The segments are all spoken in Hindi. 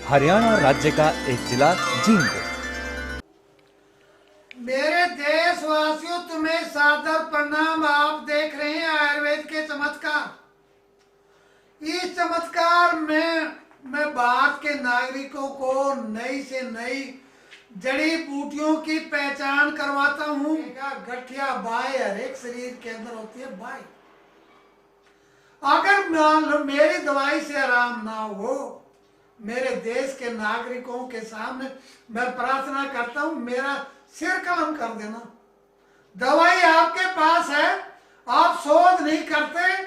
हरियाणा राज्य का एक जिला जींद। मेरे देशवासियों, तुम्हें सादर प्रणाम। आप देख रहे हैं आयुर्वेद के चमत्कार। इस चमत्कार में मैं भारत के नागरिकों को नई से नई जड़ी बूटियों की पहचान करवाता हूँ। गठिया बाई हर एक शरीर के अंदर होती है बाई। अगर मान लो मेरी दवाई से आराम ना हो, मेरे देश के नागरिकों के सामने मैं प्रार्थना करता हूं, मेरा सिर कलम कर देना। दवाई आपके पास है, आप शोध नहीं करते,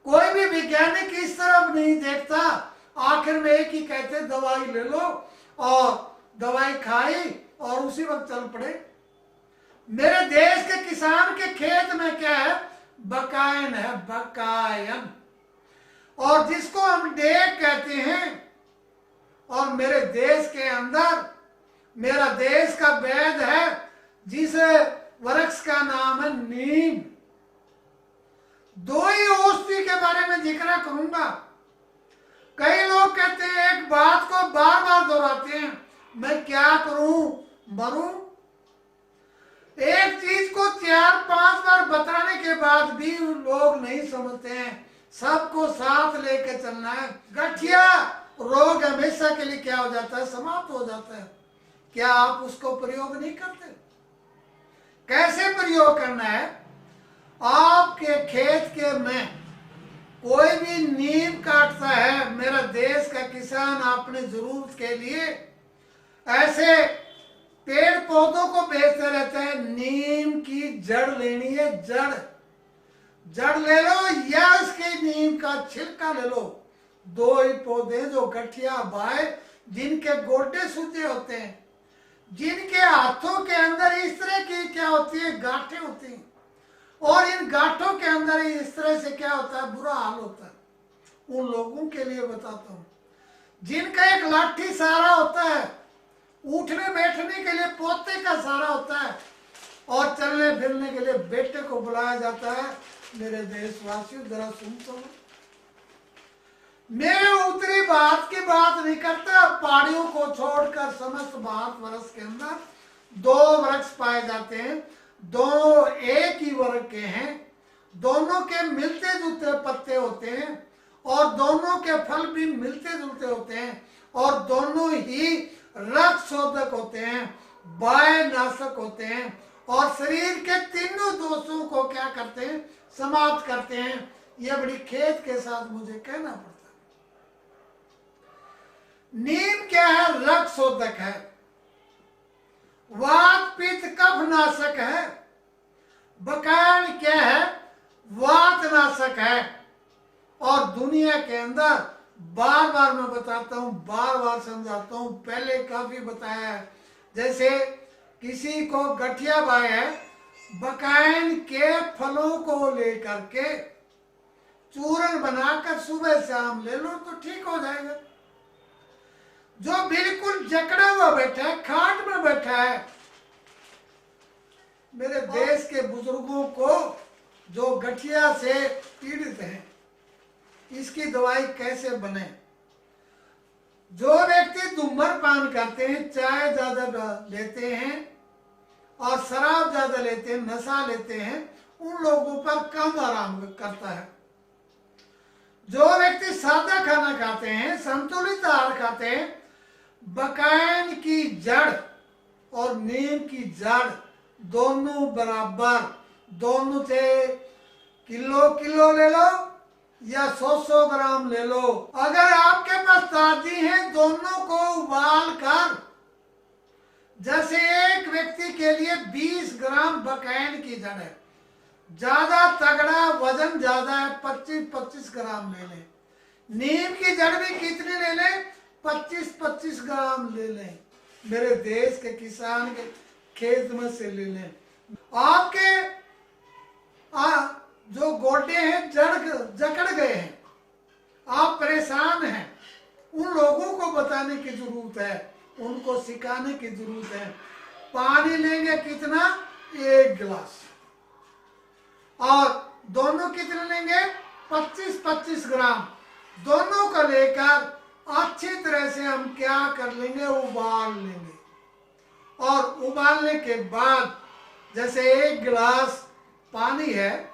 कोई भी वैज्ञानिक इस तरफ नहीं देखता। आखिर में एक ही कहते दवाई ले लो, और दवाई खाई और उसी वक्त चल पड़े। मेरे देश के किसान के खेत में क्या है? बकायन है, बकायन, और जिसको हम डेक कहते हैं। और मेरे देश के अंदर मेरा देश का वैद है, जिस वृक्ष का नाम है नीम। दो ही औषधि के बारे में जिक्र करूंगा। कई लोग कहते हैं, एक बात को बार बार दोहराते हैं, मैं क्या करूं, मरूं? एक चीज को 4-5 बार बताने के बाद भी लोग नहीं समझते हैं। सबको साथ लेके चलना है। गठिया रोग हमेशा के लिए क्या हो जाता है? समाप्त हो जाता है। क्या आप उसको प्रयोग नहीं करते? कैसे प्रयोग करना है? आपके खेत के में कोई भी नीम काटता है, मेरा देश का किसान अपने जरूरत के लिए ऐसे पेड़ पौधों को बेचते रहते हैं। नीम की जड़ लेनी है, जड़ ले लो, या इसके नीम का छिलका ले लो। दो ही पौधे जो गठिया बाय, जिनके गोडे सूजे होते हैं, जिनके हाथों के अंदर इस तरह की क्या होती है? गांठें होती हैं, और इन गांठों के अंदर इस तरह से क्या होता है? बुरा हाल होता है। उन लोगों के लिए बताता हूं, जिनका एक लाठी सहारा होता है, उठने बैठने के लिए पोते का सहारा होता है, और चलने फिरने के लिए बेटे को बुलाया जाता है। मेरे देशवासियों, जरा सुन तो। मेरे उत्तरी भारत की बात नहीं करता। पहाड़ियों को छोड़कर समस्त भारतवर्ष के अंदर 2 वृक्ष पाए जाते हैं। दोनों एक ही वर्ग के हैं, दोनों के मिलते जुलते पत्ते होते हैं, और दोनों के फल भी मिलते जुलते होते हैं, और दोनों ही रक्त शोधक होते हैं, वाय नाशक होते हैं, और शरीर के तीनों दोषों को क्या करते हैं? समाप्त करते हैं। यह बड़ी खेद के साथ मुझे कहना पड़ता है। नीम क्या है? रक्त शोधक है, वात पित्त कफ नाशक है। बकायन क्या है? वात नाशक है। और दुनिया के अंदर बार बार मैं बताता हूं, बार बार समझाता हूं, पहले काफी बताया है। जैसे किसी को गठिया बाय है, बकायन के फलों को लेकर के चूर्ण बनाकर सुबह शाम ले लो तो ठीक हो जाएगा। जो बिल्कुल जकड़ा हुआ बैठा है, खाट में बैठा है, मेरे देश के बुजुर्गों को जो गठिया से पीड़ित हैं, इसकी दवाई कैसे बने? जो व्यक्ति धूम्रपान करते हैं, चाय ज्यादा लेते हैं और शराब ज्यादा लेते हैं, नशा लेते हैं, उन लोगों पर कम आराम करता है। जो व्यक्ति सादा खाना खाते हैं, संतुलित आहार खाते हैं, बकायन की जड़ और नीम की जड़ दोनों बराबर, दोनों से किलो ले लो या 100 ग्राम ले लो। अगर आपके पास ताजी है, दोनों को उबाल कर, जैसे एक व्यक्ति के लिए 20 ग्राम बकायन की जड़ है, ज्यादा तगड़ा वजन ज्यादा है, 25-25 ग्राम ले लें। नीम की जड़ भी कितनी ले लें? 25-25 ग्राम ले लें। मेरे देश के किसान के खेत में से ले लें। आपके जो गोडे हैं जकड़ गए हैं, आप परेशान हैं, उन लोगों को बताने की जरूरत है, उनको सिखाने की जरूरत है। पानी लेंगे कितना? 1 गिलास। और दोनों कितने लेंगे? 25-25 ग्राम। दोनों को लेकर अच्छी तरह से हम क्या कर लेंगे, उबाल लेंगे। और उबालने के बाद जैसे 1 गिलास पानी है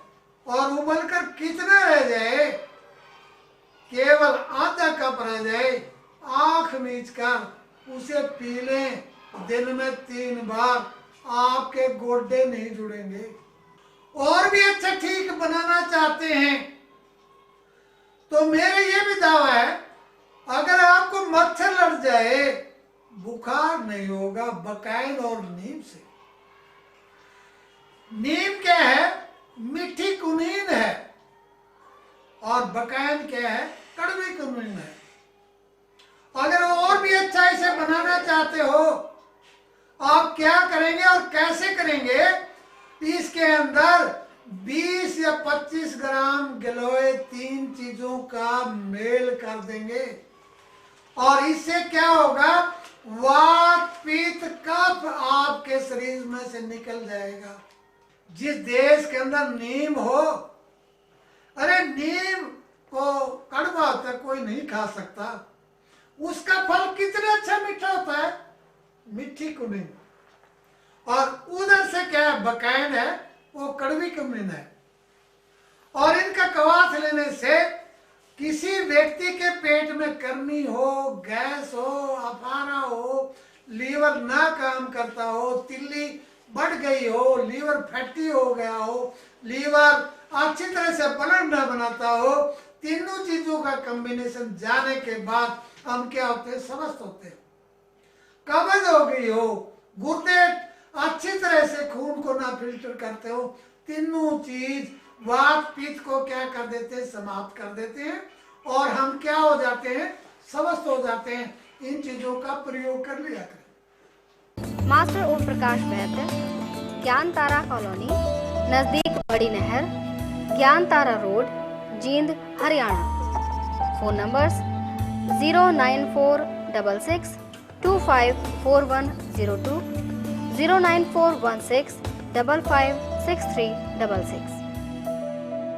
और उबलकर कितना रह जाए, केवल आधा कप रह जाए, आंख मीच कर उसे पी लें। दिन में 3 बार, आपके गोड्डे नहीं जुड़ेंगे। और भी अच्छा ठीक बनाना चाहते हैं तो मेरा ये भी दावा है, अगर आपको मच्छर लड़ जाए, बुखार नहीं होगा बकायन और नीम से। नीम क्या है, मीठी कुनीन है, और बकायन क्या है, कड़वी कुनीन है। अगर और भी अच्छा इसे बनाना चाहते हो, आप क्या करेंगे और कैसे करेंगे, इसके अंदर 20 या 25 ग्राम गिलोय 3 चीजों का मेल कर देंगे। और इससे क्या होगा, वात पित्त कफ आपके शरीर में से निकल जाएगा। जिस देश के अंदर नीम हो, अरे नीम को कड़वा होता है, कोई नहीं खा सकता, उसका फल कितना अच्छा मीठा होता है, मीठी कुनीन। और उधर से क्या है, बकायन है, वो कड़वी कुनीन है। और इनका कवाथ लेने से किसी व्यक्ति के पेट में कर्मी हो, गैस हो, अफारा हो, लीवर ना काम करता हो, तिल्ली बढ़ गई हो, लीवर फैटी हो गया हो, लीवर अच्छी तरह से ब्लड ना बनाता हो, तीनों चीजों का कॉम्बिनेशन जाने के बाद हम क्या होते हैं, स्वस्थ होते हैं। कब्ज हो गई हो, गुर्दे अच्छी तरह से खून को ना फिल्टर करते हो, तीनों चीज वात पित्त को क्या कर देते हैं, समाप्त कर देते हैं, और हम क्या हो जाते हैं, स्वस्थ हो जाते हैं। इन चीजों का प्रयोग कर लिया करें। मास्टर ओम प्रकाश वैद्य, ज्ञान तारा कॉलोनी, नजदीक बड़ी नहर, Gyan Tara road, Jind, Haryana. Phone numbers 09466 254102, 09416 556366।